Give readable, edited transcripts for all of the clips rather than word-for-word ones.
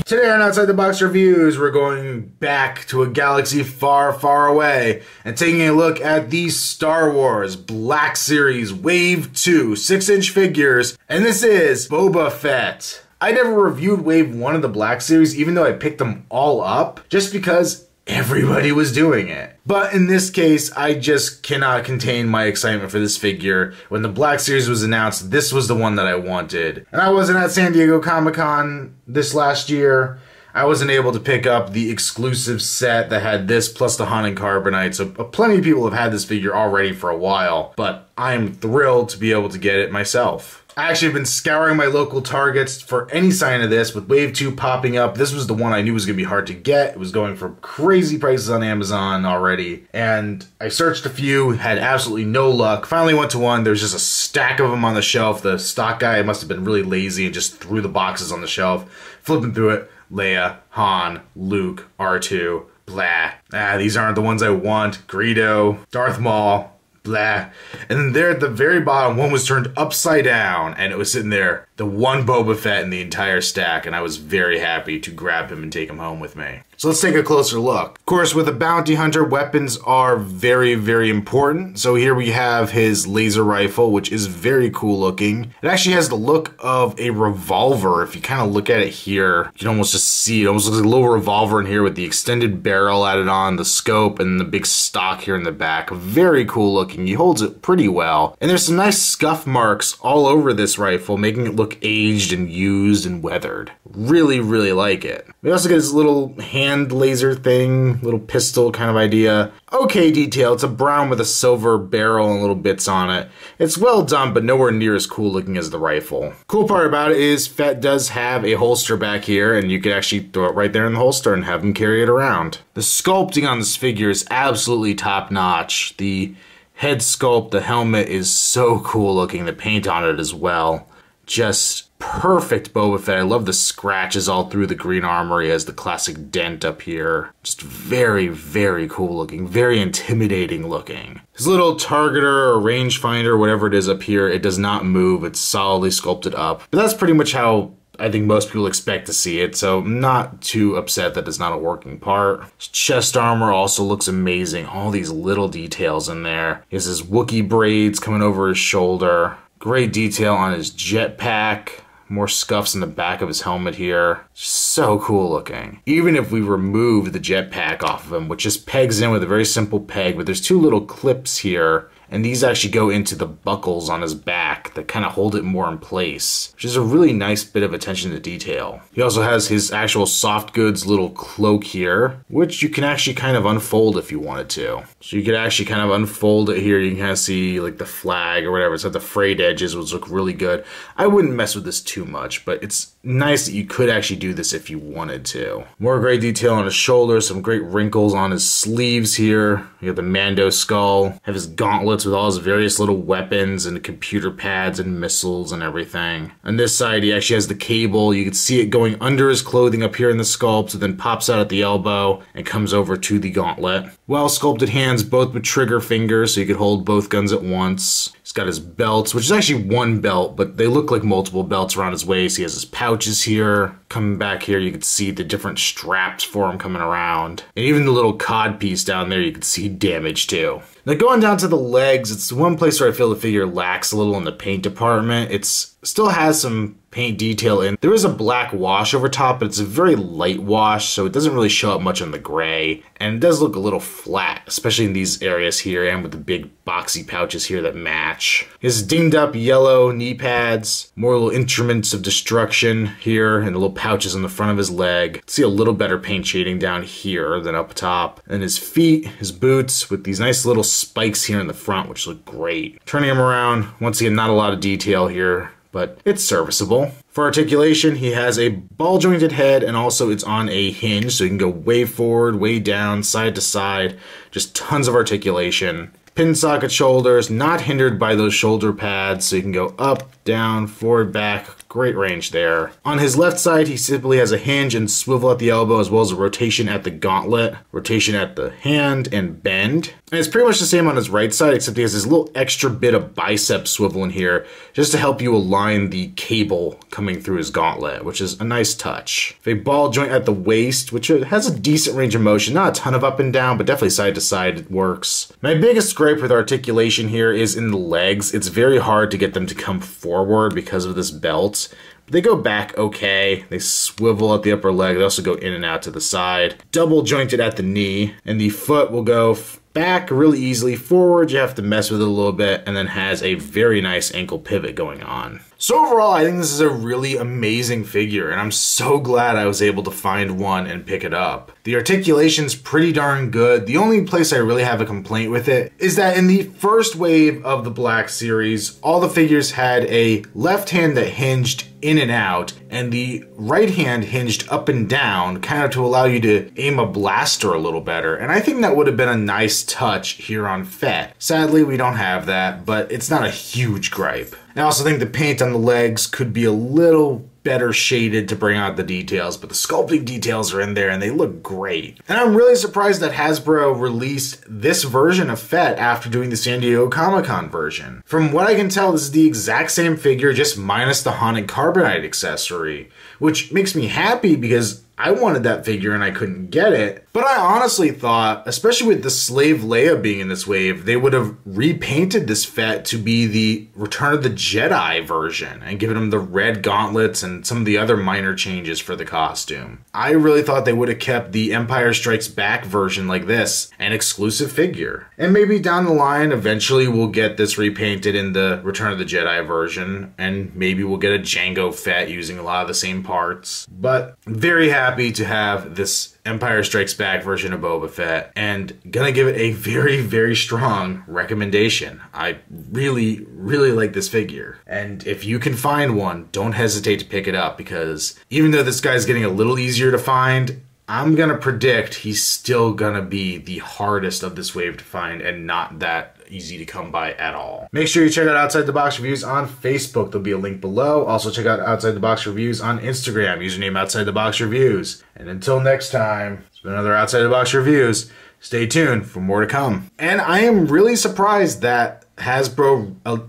Today on Outside the Box Reviews, we're going back to a galaxy far, far away and taking a look at the Star Wars Black Series Wave 2 6-inch figures, and this is Boba Fett. I never reviewed Wave 1 of the Black Series, even though I picked them all up, just because everybody was doing it. But in this case, I just cannot contain my excitement for this figure. When the Black Series was announced, this was the one that I wanted. And I wasn't at San Diego Comic-Con this last year. I wasn't able to pick up the exclusive set that had this plus the Haunted Carbonite, so plenty of people have had this figure already for a while, but I'm thrilled to be able to get it myself. I actually have been scouring my local Targets for any sign of this. With Wave 2 popping up, this was the one I knew was going to be hard to get. It was going for crazy prices on Amazon already. And I searched a few, had absolutely no luck. Finally went to one. There's just a stack of them on the shelf. The stock guy must have been really lazy and just threw the boxes on the shelf. Flipping through it, Leia, Han, Luke, R2, blah. These aren't the ones I want. Greedo, Darth Maul, blah. And then there at the very bottom, one was turned upside down, and it was sitting there, the one Boba Fett in the entire stack, and I was very happy to grab him and take him home with me. So let's take a closer look. Of course, with a bounty hunter, weapons are very, very important. So here we have his laser rifle, which is very cool looking. It actually has the look of a revolver. If you kind of look at it here, you can almost just see it almost looks like a little revolver in here with the extended barrel added on, the scope, and the big stock here in the back. Very cool looking. He holds it pretty well. And there's some nice scuff marks all over this rifle, making it look aged and used and weathered. Really, really like it. We also get this little hand laser thing, little pistol kind of idea. Okay detail. It's a brown with a silver barrel and little bits on it. It's well done, but nowhere near as cool looking as the rifle. Cool part about it is Fett does have a holster back here, and you can actually throw it right there in the holster and have him carry it around. The sculpting on this figure is absolutely top notch. The head sculpt, the helmet is so cool looking. The paint on it as well. Just perfect Boba Fett. I love the scratches all through the green armor. He has the classic dent up here. Just very, very cool looking. Very intimidating looking. His little targeter or rangefinder, whatever it is up here, it does not move. It's solidly sculpted up. But that's pretty much how I think most people expect to see it, so I'm not too upset that it's not a working part. His chest armor also looks amazing. All these little details in there. He has his Wookiee braids coming over his shoulder. Great detail on his jetpack. More scuffs in the back of his helmet here. So cool looking. Even if we remove the jetpack off of him, which just pegs in with a very simple peg, but there's two little clips here, and these actually go into the buckles on his back that kind of hold it more in place, which is a really nice bit of attention to detail. He also has his actual soft goods little cloak here, which you can actually kind of unfold if you wanted to. So you could actually kind of unfold it here. You can kind of see like the flag or whatever. It's got the frayed edges, which look really good. I wouldn't mess with this too much, but it's nice that you could actually do this if you wanted to. More great detail on his shoulders, some great wrinkles on his sleeves here. You got the Mando skull, have his gauntlets with all his various little weapons and computer pads and missiles and everything. On this side, he actually has the cable. You can see it going under his clothing up here in the sculpt, and then pops out at the elbow and comes over to the gauntlet. Well sculpted hands, both with trigger fingers, so you could hold both guns at once. He's got his belts, which is actually one belt, but they look like multiple belts around his waist. He has his pouches here. Coming back here, you can see the different straps for him coming around. And even the little cod piece down there, you can see damage too. Now going down to the legs, it's one place where I feel the figure lacks a little in the paint department. It still has some paint detail in. There is a black wash over top, but it's a very light wash, so it doesn't really show up much on the gray. And it does look a little flat, especially in these areas here and with the big boxy pouches here that match. His dinged up yellow knee pads, more little instruments of destruction here, and the little pouches on the front of his leg. See a little better paint shading down here than up top. And his feet, his boots, with these nice little spikes here in the front, which look great. Turning him around, once again, not a lot of detail here, but it's serviceable. For articulation, he has a ball jointed head, and also it's on a hinge, so you can go way forward, way down, side to side. Just tons of articulation. Pin socket shoulders, not hindered by those shoulder pads, so you can go up, down, forward, back. Great range there. On his left side, he simply has a hinge and swivel at the elbow, as well as a rotation at the gauntlet, rotation at the hand, and bend. And it's pretty much the same on his right side, except he has this little extra bit of bicep swivel in here just to help you align the cable coming through his gauntlet, which is a nice touch. A ball joint at the waist, which has a decent range of motion, not a ton of up and down, but definitely side to side it works. My biggest gripe with articulation here is in the legs. It's very hard to get them to come forward because of this belt. They go back okay. They swivel at the upper leg. They also go in and out to the side. Double jointed at the knee, and the foot will go back really easily. Forward, you have to mess with it a little bit, and then has a very nice ankle pivot going on. So overall, I think this is a really amazing figure, and I'm so glad I was able to find one and pick it up. The articulation's pretty darn good. The only place I really have a complaint with it is that in the first wave of the Black Series, all the figures had a left hand that hinged in and out, and the right hand hinged up and down, kind of to allow you to aim a blaster a little better. And I think that would have been a nice touch here on Fett. Sadly, we don't have that, but it's not a huge gripe. I also think the paint on the legs could be a little better shaded to bring out the details, but the sculpting details are in there and they look great. And I'm really surprised that Hasbro released this version of Fett after doing the San Diego Comic-Con version. From what I can tell, this is the exact same figure, just minus the Haunted Carbonite accessory, which makes me happy because I wanted that figure and I couldn't get it. But I honestly thought, especially with the Slave Leia being in this wave, they would have repainted this Fett to be the Return of the Jedi version and given him the red gauntlets and some of the other minor changes for the costume. I really thought they would have kept the Empire Strikes Back version like this, an exclusive figure. And maybe down the line, eventually we'll get this repainted in the Return of the Jedi version, and maybe we'll get a Jango Fett using a lot of the same parts. But I'm very happy to have this Empire Strikes Back version of Boba Fett, and gonna give it a very, very strong recommendation. I really, really like this figure. And if you can find one, don't hesitate to pick it up, because even though this guy's getting a little easier to find, I'm gonna predict he's still gonna be the hardest of this wave to find and not that easy to come by at all. Make sure you check out Outside the Box Reviews on Facebook. There'll be a link below. Also check out Outside the Box Reviews on Instagram. Username Outside the Box Reviews. And until next time, it's been another Outside the Box Reviews. Stay tuned for more to come. And I am really surprised that Hasbro, I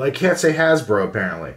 can't say Hasbro apparently.